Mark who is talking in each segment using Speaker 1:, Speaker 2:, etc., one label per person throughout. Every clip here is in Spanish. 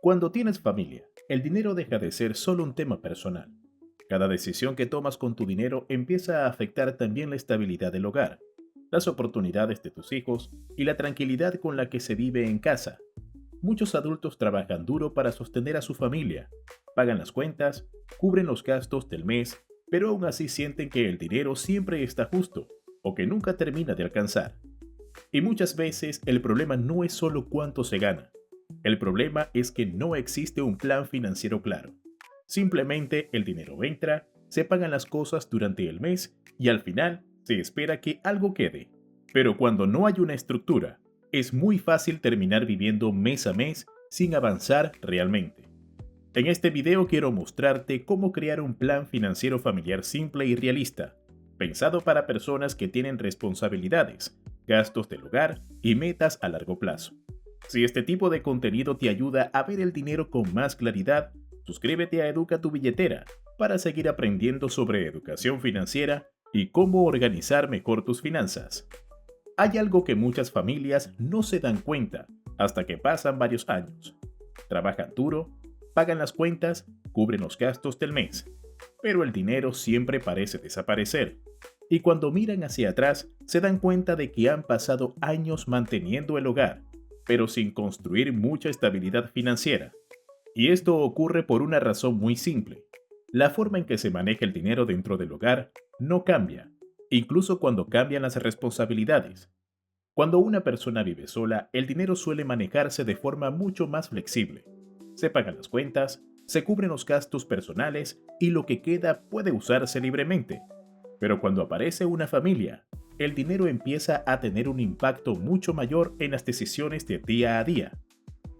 Speaker 1: Cuando tienes familia, el dinero deja de ser solo un tema personal. Cada decisión que tomas con tu dinero empieza a afectar también la estabilidad del hogar, las oportunidades de tus hijos y la tranquilidad con la que se vive en casa. Muchos adultos trabajan duro para sostener a su familia, pagan las cuentas, cubren los gastos del mes, pero aún así sienten que el dinero siempre está justo o que nunca termina de alcanzar. Y muchas veces el problema no es solo cuánto se gana. El problema es que no existe un plan financiero claro. Simplemente el dinero entra, se pagan las cosas durante el mes y al final se espera que algo quede. Pero cuando no hay una estructura, es muy fácil terminar viviendo mes a mes sin avanzar realmente. En este video quiero mostrarte cómo crear un plan financiero familiar simple y realista, pensado para personas que tienen responsabilidades, gastos del hogar y metas a largo plazo. Si este tipo de contenido te ayuda a ver el dinero con más claridad, suscríbete a Educa tu billetera para seguir aprendiendo sobre educación financiera y cómo organizar mejor tus finanzas. Hay algo que muchas familias no se dan cuenta hasta que pasan varios años. Trabajan duro, pagan las cuentas, cubren los gastos del mes, pero el dinero siempre parece desaparecer. Y cuando miran hacia atrás, se dan cuenta de que han pasado años manteniendo el hogar, pero sin construir mucha estabilidad financiera. Y esto ocurre por una razón muy simple. La forma en que se maneja el dinero dentro del hogar no cambia, incluso cuando cambian las responsabilidades. Cuando una persona vive sola, el dinero suele manejarse de forma mucho más flexible. Se pagan las cuentas, se cubren los gastos personales y lo que queda puede usarse libremente. Pero cuando aparece una familia, el dinero empieza a tener un impacto mucho mayor en las decisiones de día a día.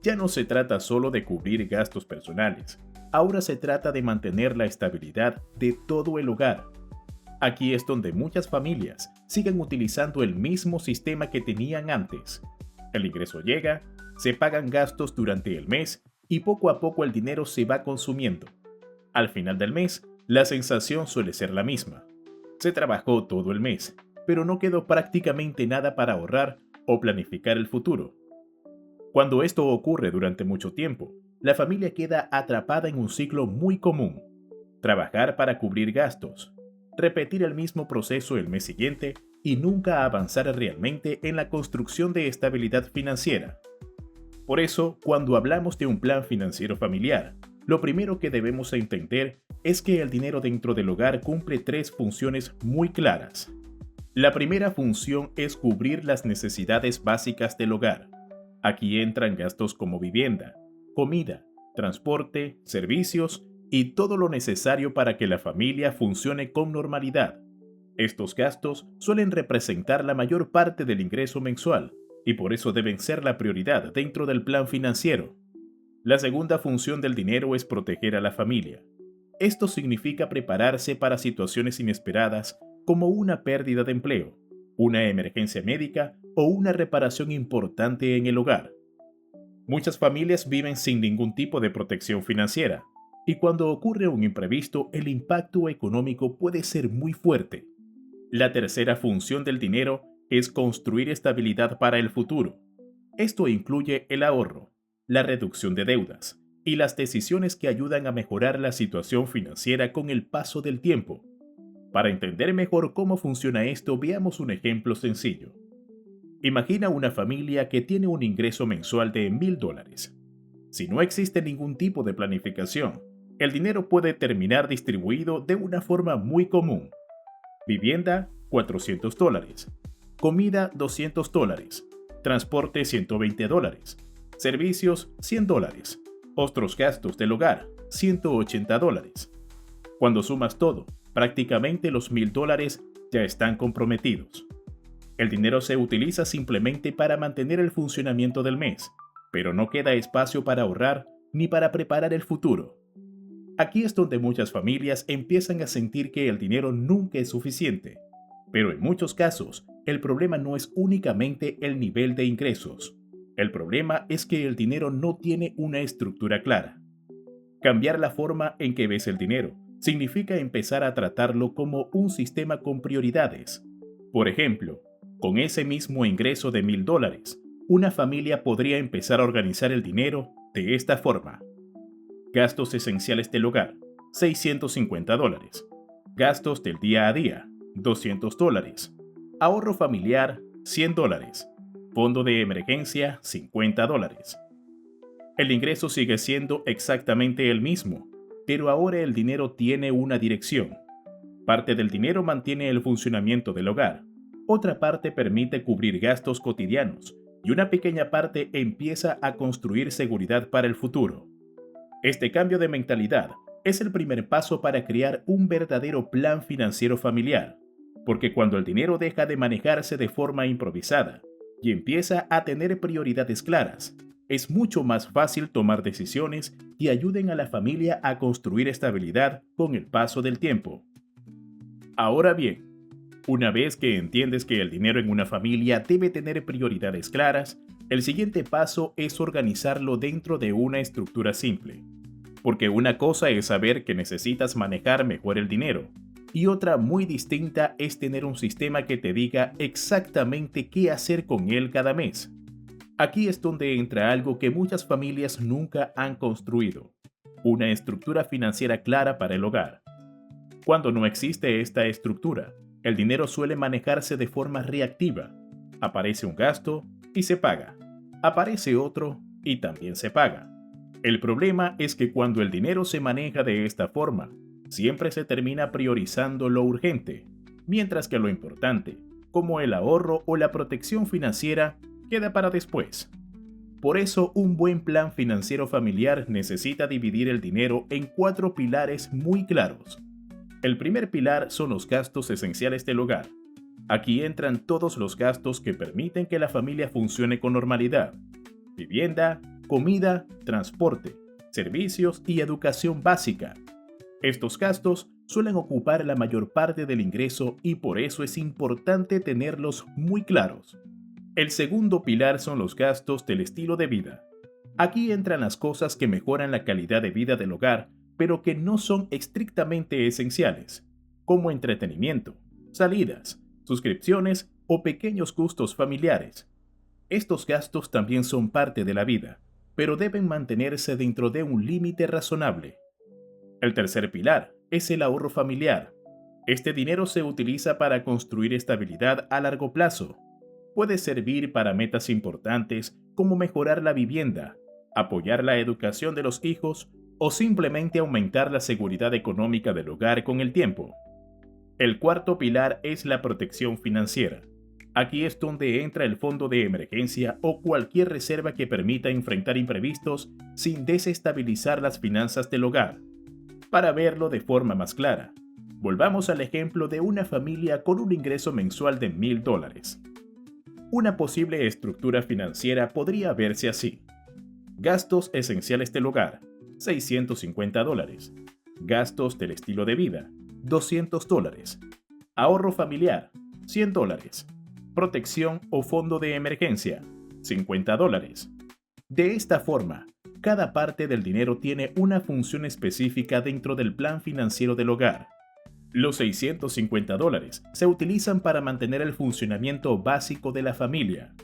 Speaker 1: Ya no se trata solo de cubrir gastos personales, ahora se trata de mantener la estabilidad de todo el hogar. Aquí es donde muchas familias siguen utilizando el mismo sistema que tenían antes. El ingreso llega, se pagan gastos durante el mes y poco a poco el dinero se va consumiendo. Al final del mes, la sensación suele ser la misma. Se trabajó todo el mes, pero no quedó prácticamente nada para ahorrar o planificar el futuro. Cuando esto ocurre durante mucho tiempo, la familia queda atrapada en un ciclo muy común. Trabajar para cubrir gastos, repetir el mismo proceso el mes siguiente y nunca avanzar realmente en la construcción de estabilidad financiera. Por eso, cuando hablamos de un plan financiero familiar, lo primero que debemos entender es que el dinero dentro del hogar cumple tres funciones muy claras. La primera función es cubrir las necesidades básicas del hogar. Aquí entran gastos como vivienda, comida, transporte, servicios y todo lo necesario para que la familia funcione con normalidad. Estos gastos suelen representar la mayor parte del ingreso mensual y por eso deben ser la prioridad dentro del plan financiero. La segunda función del dinero es proteger a la familia. Esto significa prepararse para situaciones inesperadas como una pérdida de empleo, una emergencia médica o una reparación importante en el hogar. Muchas familias viven sin ningún tipo de protección financiera, y cuando ocurre un imprevisto, el impacto económico puede ser muy fuerte. La tercera función del dinero es construir estabilidad para el futuro. Esto incluye el ahorro, la reducción de deudas y las decisiones que ayudan a mejorar la situación financiera con el paso del tiempo. Para entender mejor cómo funciona esto, veamos un ejemplo sencillo. Imagina una familia que tiene un ingreso mensual de $1,000. Si no existe ningún tipo de planificación, el dinero puede terminar distribuido de una forma muy común. Vivienda, $400. Comida, $200. Transporte, $120. Servicios, $100. Otros gastos del hogar, $180. Cuando sumas todo, prácticamente los $1,000 ya están comprometidos. El dinero se utiliza simplemente para mantener el funcionamiento del mes, pero no queda espacio para ahorrar ni para preparar el futuro. Aquí es donde muchas familias empiezan a sentir que el dinero nunca es suficiente, pero en muchos casos el problema no es únicamente el nivel de ingresos. El problema es que el dinero no tiene una estructura clara. Cambiar la forma en que ves el dinero significa empezar a tratarlo como un sistema con prioridades. Por ejemplo, con ese mismo ingreso de $1,000, una familia podría empezar a organizar el dinero de esta forma: gastos esenciales del hogar, $650. Gastos del día a día, $200. Ahorro familiar, $100. Fondo de emergencia, $50. El ingreso sigue siendo exactamente el mismo, pero ahora el dinero tiene una dirección. Parte del dinero mantiene el funcionamiento del hogar, otra parte permite cubrir gastos cotidianos y una pequeña parte empieza a construir seguridad para el futuro. Este cambio de mentalidad es el primer paso para crear un verdadero plan financiero familiar, porque cuando el dinero deja de manejarse de forma improvisada y empieza a tener prioridades claras, es mucho más fácil tomar decisiones que ayuden a la familia a construir estabilidad con el paso del tiempo. Ahora bien, una vez que entiendes que el dinero en una familia debe tener prioridades claras, el siguiente paso es organizarlo dentro de una estructura simple. Porque una cosa es saber que necesitas manejar mejor el dinero, y otra muy distinta es tener un sistema que te diga exactamente qué hacer con él cada mes. Aquí es donde entra algo que muchas familias nunca han construido: una estructura financiera clara para el hogar. Cuando no existe esta estructura, el dinero suele manejarse de forma reactiva. Aparece un gasto y se paga. Aparece otro y también se paga. El problema es que cuando el dinero se maneja de esta forma, siempre se termina priorizando lo urgente, mientras que lo importante, como el ahorro o la protección financiera, queda para después. Por eso, un buen plan financiero familiar necesita dividir el dinero en 4 pilares muy claros. El primer pilar son los gastos esenciales del hogar. Aquí entran todos los gastos que permiten que la familia funcione con normalidad: vivienda, comida, transporte, servicios y educación básica. Estos gastos suelen ocupar la mayor parte del ingreso y por eso es importante tenerlos muy claros. El segundo pilar son los gastos del estilo de vida. Aquí entran las cosas que mejoran la calidad de vida del hogar, pero que no son estrictamente esenciales, como entretenimiento, salidas, suscripciones o pequeños gustos familiares. Estos gastos también son parte de la vida, pero deben mantenerse dentro de un límite razonable. El tercer pilar es el ahorro familiar. Este dinero se utiliza para construir estabilidad a largo plazo. Puede servir para metas importantes como mejorar la vivienda, apoyar la educación de los hijos o simplemente aumentar la seguridad económica del hogar con el tiempo. El cuarto pilar es la protección financiera. Aquí es donde entra el fondo de emergencia o cualquier reserva que permita enfrentar imprevistos sin desestabilizar las finanzas del hogar. Para verlo de forma más clara, volvamos al ejemplo de una familia con un ingreso mensual de $1,000. Una posible estructura financiera podría verse así: gastos esenciales del hogar, $650. Gastos del estilo de vida, $200. Ahorro familiar, $100. Protección o fondo de emergencia, $50. De esta forma, cada parte del dinero tiene una función específica dentro del plan financiero del hogar. Los $650 se utilizan para mantener el funcionamiento básico de la familia.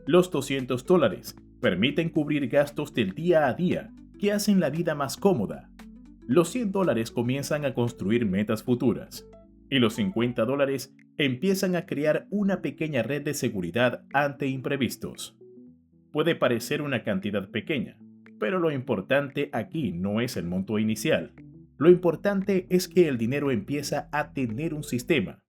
Speaker 1: Los $200 permiten cubrir gastos del día a día que hacen la vida más cómoda. Los $100 comienzan a construir metas futuras. Y los $50 empiezan a crear una pequeña red de seguridad ante imprevistos. Puede parecer una cantidad pequeña, pero lo importante aquí no es el monto inicial. Lo importante es que el dinero empieza a tener un sistema.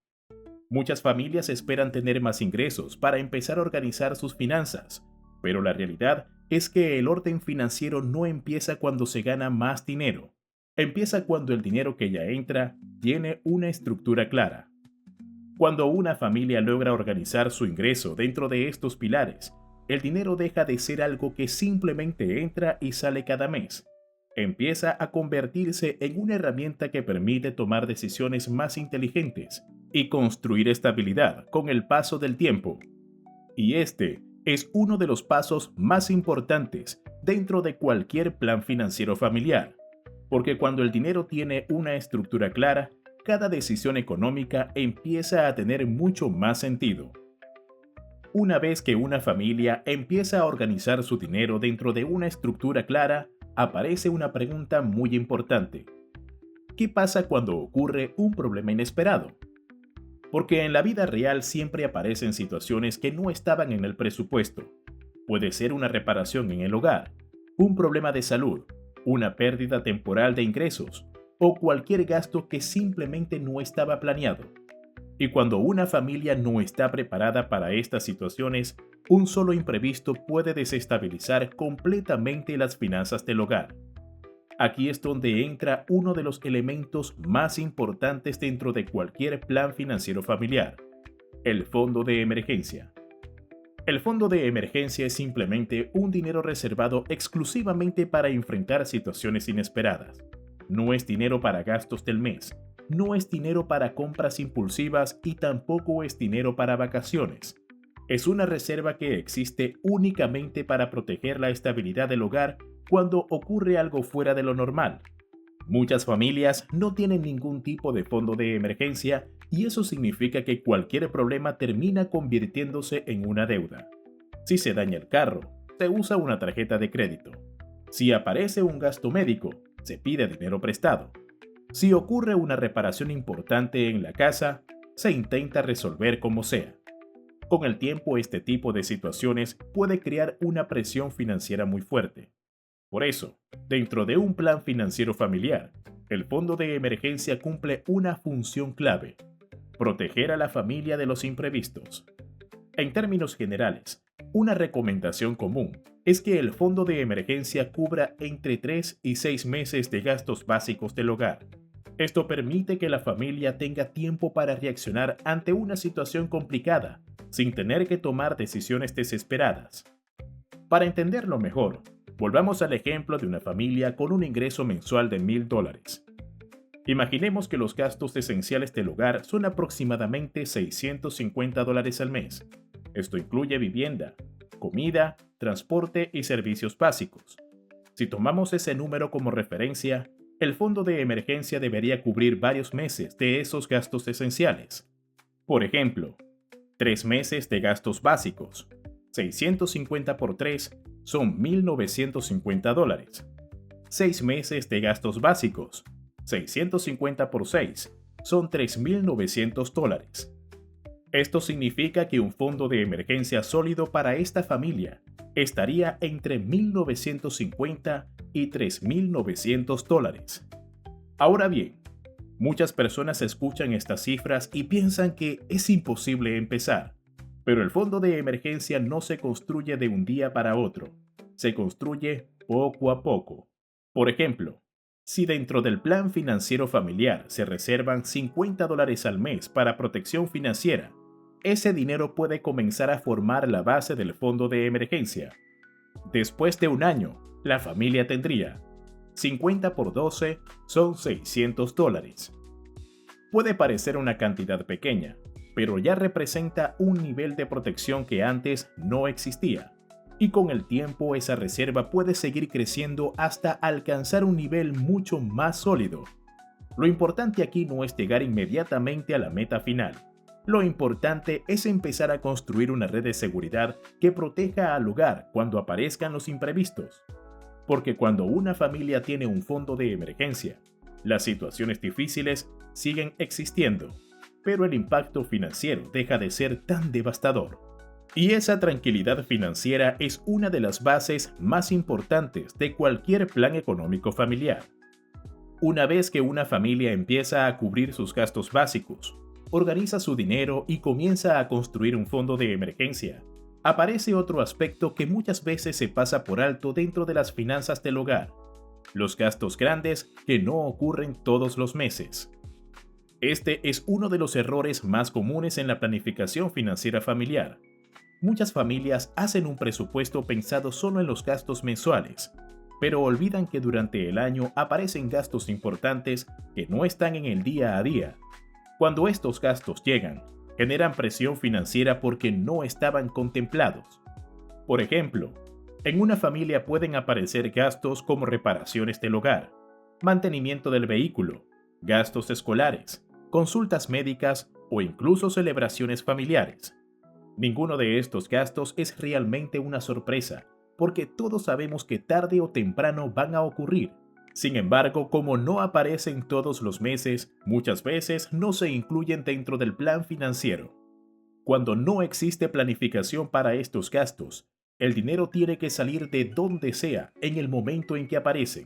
Speaker 1: Muchas familias esperan tener más ingresos para empezar a organizar sus finanzas, pero la realidad es que el orden financiero no empieza cuando se gana más dinero. Empieza cuando el dinero que ya entra tiene una estructura clara. Cuando una familia logra organizar su ingreso dentro de estos pilares, el dinero deja de ser algo que simplemente entra y sale cada mes. Empieza a convertirse en una herramienta que permite tomar decisiones más inteligentes y construir estabilidad con el paso del tiempo. Y este es uno de los pasos más importantes dentro de cualquier plan financiero familiar, porque cuando el dinero tiene una estructura clara, cada decisión económica empieza a tener mucho más sentido. Una vez que una familia empieza a organizar su dinero dentro de una estructura clara, aparece una pregunta muy importante. ¿Qué pasa cuando ocurre un problema inesperado? Porque en la vida real siempre aparecen situaciones que no estaban en el presupuesto. Puede ser una reparación en el hogar, un problema de salud, una pérdida temporal de ingresos o cualquier gasto que simplemente no estaba planeado. Y cuando una familia no está preparada para estas situaciones, un solo imprevisto puede desestabilizar completamente las finanzas del hogar. Aquí es donde entra uno de los elementos más importantes dentro de cualquier plan financiero familiar, el fondo de emergencia. El fondo de emergencia es simplemente un dinero reservado exclusivamente para enfrentar situaciones inesperadas. No es dinero para gastos del mes, no es dinero para compras impulsivas y tampoco es dinero para vacaciones. Es una reserva que existe únicamente para proteger la estabilidad del hogar cuando ocurre algo fuera de lo normal. Muchas familias no tienen ningún tipo de fondo de emergencia y eso significa que cualquier problema termina convirtiéndose en una deuda. Si se daña el carro, se usa una tarjeta de crédito. Si aparece un gasto médico, se pide dinero prestado. Si ocurre una reparación importante en la casa, se intenta resolver como sea. Con el tiempo, este tipo de situaciones puede crear una presión financiera muy fuerte. Por eso, dentro de un plan financiero familiar, el fondo de emergencia cumple una función clave: proteger a la familia de los imprevistos. En términos generales, una recomendación común es que el fondo de emergencia cubra entre 3 y 6 meses de gastos básicos del hogar. Esto permite que la familia tenga tiempo para reaccionar ante una situación complicada, sin tener que tomar decisiones desesperadas. Para entenderlo mejor, volvamos al ejemplo de una familia con un ingreso mensual de $1,000. Imaginemos que los gastos esenciales del hogar son aproximadamente $650 al mes. Esto incluye vivienda, comida, transporte y servicios básicos. Si tomamos ese número como referencia, el fondo de emergencia debería cubrir varios meses de esos gastos esenciales. Por ejemplo, 3 meses de gastos básicos. 650 por 3 son $1,950. 6 meses de gastos básicos. 650 por 6 son $3,900. Esto significa que un fondo de emergencia sólido para esta familia estaría entre $1,950 y $3,900. Ahora bien, muchas personas escuchan estas cifras y piensan que es imposible empezar, pero el fondo de emergencia no se construye de un día para otro, se construye poco a poco. Por ejemplo, si dentro del plan financiero familiar se reservan $50 al mes para protección financiera, ese dinero puede comenzar a formar la base del fondo de emergencia. Después de un año, la familia tendría 50 por 12 son $600. Puede parecer una cantidad pequeña, pero ya representa un nivel de protección que antes no existía. Y con el tiempo esa reserva puede seguir creciendo hasta alcanzar un nivel mucho más sólido. Lo importante aquí no es llegar inmediatamente a la meta final. Lo importante es empezar a construir una red de seguridad que proteja al hogar cuando aparezcan los imprevistos. Porque cuando una familia tiene un fondo de emergencia, las situaciones difíciles siguen existiendo, pero el impacto financiero deja de ser tan devastador. Y esa tranquilidad financiera es una de las bases más importantes de cualquier plan económico familiar. Una vez que una familia empieza a cubrir sus gastos básicos, organiza su dinero y comienza a construir un fondo de emergencia, aparece otro aspecto que muchas veces se pasa por alto dentro de las finanzas del hogar: los gastos grandes que no ocurren todos los meses. Este es uno de los errores más comunes en la planificación financiera familiar. Muchas familias hacen un presupuesto pensado solo en los gastos mensuales, pero olvidan que durante el año aparecen gastos importantes que no están en el día a día. Cuando estos gastos llegan, generan presión financiera porque no estaban contemplados. Por ejemplo, en una familia pueden aparecer gastos como reparaciones del hogar, mantenimiento del vehículo, gastos escolares, consultas médicas o incluso celebraciones familiares. Ninguno de estos gastos es realmente una sorpresa, porque todos sabemos que tarde o temprano van a ocurrir. Sin embargo, como no aparecen todos los meses, muchas veces no se incluyen dentro del plan financiero. Cuando no existe planificación para estos gastos, el dinero tiene que salir de donde sea en el momento en que aparece.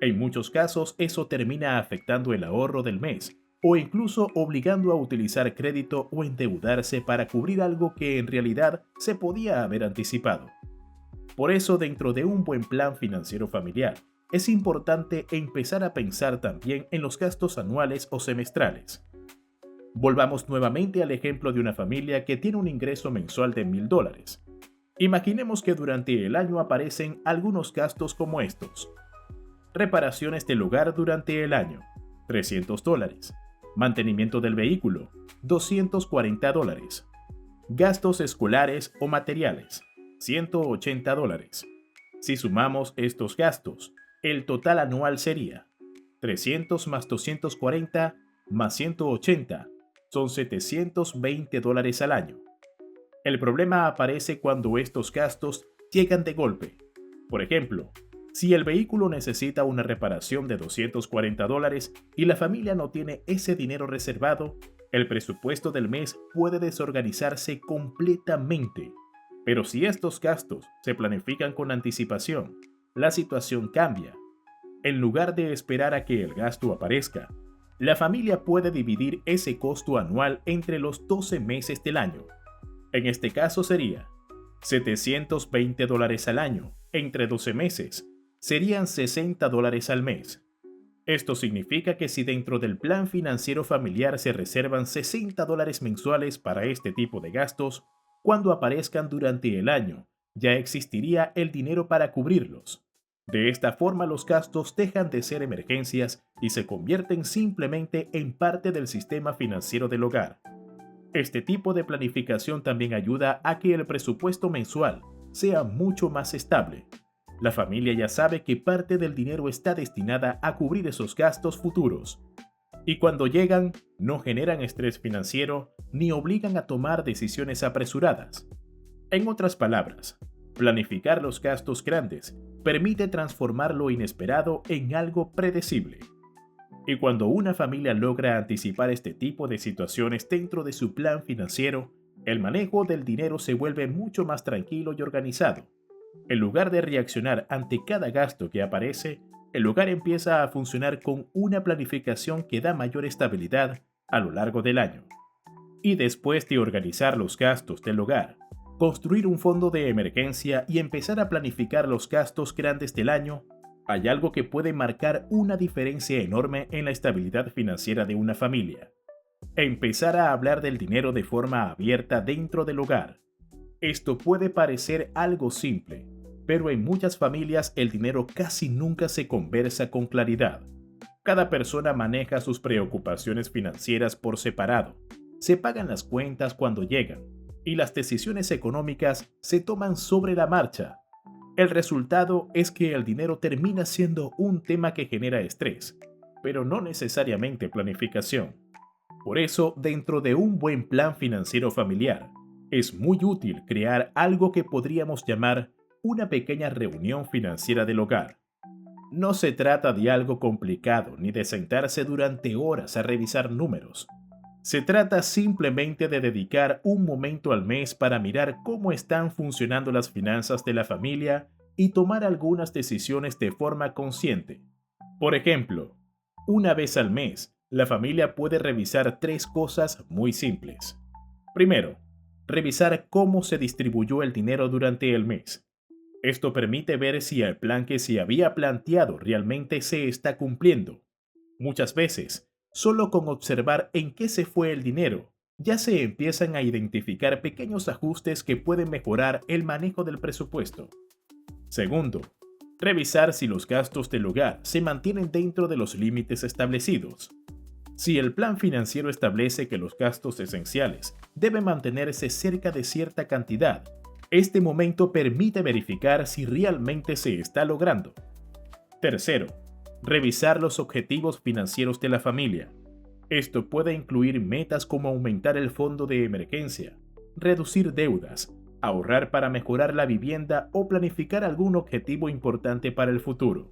Speaker 1: En muchos casos, eso termina afectando el ahorro del mes o incluso obligando a utilizar crédito o endeudarse para cubrir algo que en realidad se podía haber anticipado. Por eso, dentro de un buen plan financiero familiar, es importante empezar a pensar también en los gastos anuales o semestrales. Volvamos nuevamente al ejemplo de una familia que tiene un ingreso mensual de $1,000. Imaginemos que durante el año aparecen algunos gastos como estos: reparaciones del hogar durante el año, $300; mantenimiento del vehículo, $240; gastos escolares o materiales, $180. Si sumamos estos gastos, el total anual sería 300 más 240 más 180, son $720 al año. El problema aparece cuando estos gastos llegan de golpe. Por ejemplo, si el vehículo necesita una reparación de $240 y la familia no tiene ese dinero reservado, el presupuesto del mes puede desorganizarse completamente. Pero si estos gastos se planifican con anticipación, la situación cambia. En lugar de esperar a que el gasto aparezca, la familia puede dividir ese costo anual entre los 12 meses del año. En este caso sería $720 al año entre 12 meses, serían $60 al mes. Esto significa que si dentro del plan financiero familiar se reservan $60 mensuales para este tipo de gastos, cuando aparezcan durante el año, ya existiría el dinero para cubrirlos. De esta forma, los gastos dejan de ser emergencias y se convierten simplemente en parte del sistema financiero del hogar. Este tipo de planificación también ayuda a que el presupuesto mensual sea mucho más estable. La familia ya sabe que parte del dinero está destinada a cubrir esos gastos futuros, y cuando llegan, no generan estrés financiero ni obligan a tomar decisiones apresuradas. En otras palabras, planificar los gastos grandes permite transformar lo inesperado en algo predecible. Y cuando una familia logra anticipar este tipo de situaciones dentro de su plan financiero, el manejo del dinero se vuelve mucho más tranquilo y organizado. En lugar de reaccionar ante cada gasto que aparece, el hogar empieza a funcionar con una planificación que da mayor estabilidad a lo largo del año. Y después de organizar los gastos del hogar, construir un fondo de emergencia y empezar a planificar los gastos grandes del año, hay algo que puede marcar una diferencia enorme en la estabilidad financiera de una familia. Empezar a hablar del dinero de forma abierta dentro del hogar. Esto puede parecer algo simple, pero en muchas familias el dinero casi nunca se conversa con claridad. Cada persona maneja sus preocupaciones financieras por separado. Se pagan las cuentas cuando llegan, y las decisiones económicas se toman sobre la marcha. El resultado es que el dinero termina siendo un tema que genera estrés, pero no necesariamente planificación. Por eso, dentro de un buen plan financiero familiar, es muy útil crear algo que podríamos llamar una pequeña reunión financiera del hogar. No se trata de algo complicado ni de sentarse durante horas a revisar números. Se trata simplemente de dedicar un momento al mes para mirar cómo están funcionando las finanzas de la familia y tomar algunas decisiones de forma consciente. Por ejemplo, una vez al mes, la familia puede revisar 3 cosas muy simples. Primero, revisar cómo se distribuyó el dinero durante el mes. Esto permite ver si el plan que se había planteado realmente se está cumpliendo. Muchas veces, solo con observar en qué se fue el dinero, ya se empiezan a identificar pequeños ajustes que pueden mejorar el manejo del presupuesto. Segundo, revisar si los gastos del hogar se mantienen dentro de los límites establecidos. Si el plan financiero establece que los gastos esenciales deben mantenerse cerca de cierta cantidad, este momento permite verificar si realmente se está logrando. Tercero, revisar los objetivos financieros de la familia. Esto puede incluir metas como aumentar el fondo de emergencia, reducir deudas, ahorrar para mejorar la vivienda o planificar algún objetivo importante para el futuro.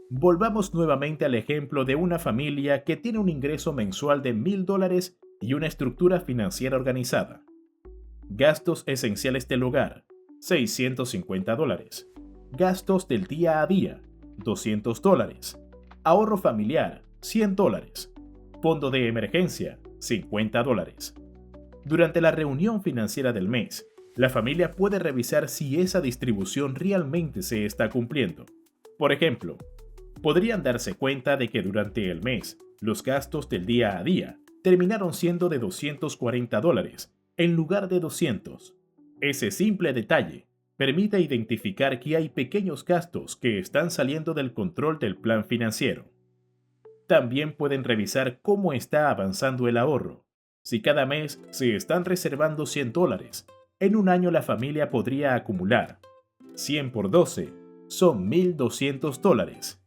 Speaker 1: Volvamos nuevamente al ejemplo de una familia que tiene un ingreso mensual de $1,000 y una estructura financiera organizada. Gastos esenciales del hogar, $650. Gastos del día a día, $200. Ahorro familiar, $100. Fondo de emergencia, $50. Durante la reunión financiera del mes, la familia puede revisar si esa distribución realmente se está cumpliendo. Por ejemplo, podrían darse cuenta de que durante el mes, los gastos del día a día terminaron siendo de $240 en lugar de 200. Ese simple detalle permite identificar que hay pequeños gastos que están saliendo del control del plan financiero. También pueden revisar cómo está avanzando el ahorro. Si cada mes se están reservando $100, en un año la familia podría acumular 100 por 12, son $1,200.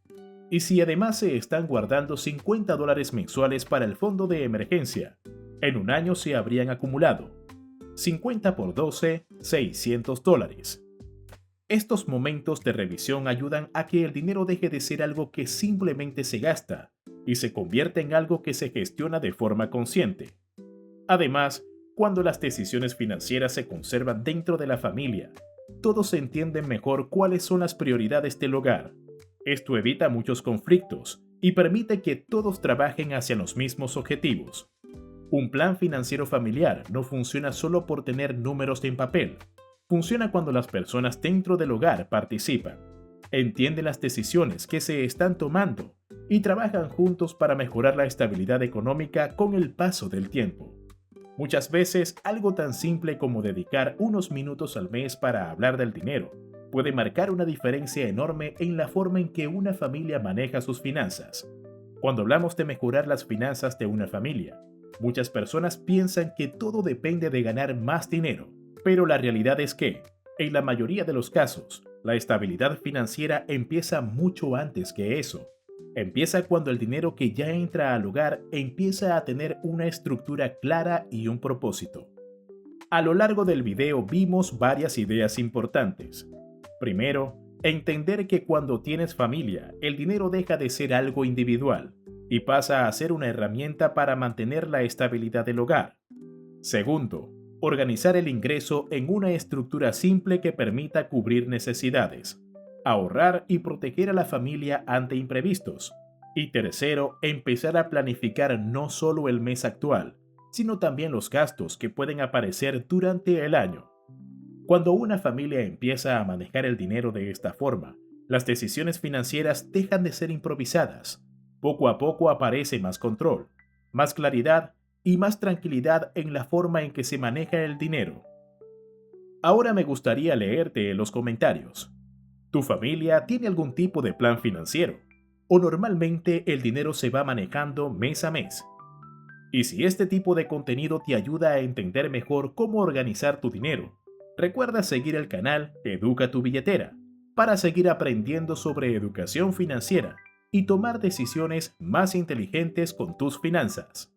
Speaker 1: Y si además se están guardando $50 mensuales para el fondo de emergencia, en un año se habrían acumulado 50 por 12, $600. Estos momentos de revisión ayudan a que el dinero deje de ser algo que simplemente se gasta y se convierta en algo que se gestiona de forma consciente. Además, cuando las decisiones financieras se conservan dentro de la familia, todos entienden mejor cuáles son las prioridades del hogar. Esto evita muchos conflictos y permite que todos trabajen hacia los mismos objetivos. Un plan financiero familiar no funciona solo por tener números en papel. Funciona cuando las personas dentro del hogar participan, entienden las decisiones que se están tomando y trabajan juntos para mejorar la estabilidad económica con el paso del tiempo. Muchas veces, algo tan simple como dedicar unos minutos al mes para hablar del dinero puede marcar una diferencia enorme en la forma en que una familia maneja sus finanzas. Cuando hablamos de mejorar las finanzas de una familia, muchas personas piensan que todo depende de ganar más dinero, pero la realidad es que, en la mayoría de los casos, la estabilidad financiera empieza mucho antes que eso. Empieza cuando el dinero que ya entra al hogar empieza a tener una estructura clara y un propósito. A lo largo del video vimos varias ideas importantes. Primero, entender que cuando tienes familia, el dinero deja de ser algo individual y pasa a ser una herramienta para mantener la estabilidad del hogar. Segundo, organizar el ingreso en una estructura simple que permita cubrir necesidades, ahorrar y proteger a la familia ante imprevistos. Y tercero, empezar a planificar no solo el mes actual, sino también los gastos que pueden aparecer durante el año. Cuando una familia empieza a manejar el dinero de esta forma, las decisiones financieras dejan de ser improvisadas. Poco a poco aparece más control, más claridad y más tranquilidad en la forma en que se maneja el dinero. Ahora me gustaría leerte en los comentarios. ¿Tu familia tiene algún tipo de plan financiero? ¿O normalmente el dinero se va manejando mes a mes? Y si este tipo de contenido te ayuda a entender mejor cómo organizar tu dinero, recuerda seguir el canal Educa tu Billetera para seguir aprendiendo sobre educación financiera y tomar decisiones más inteligentes con tus finanzas.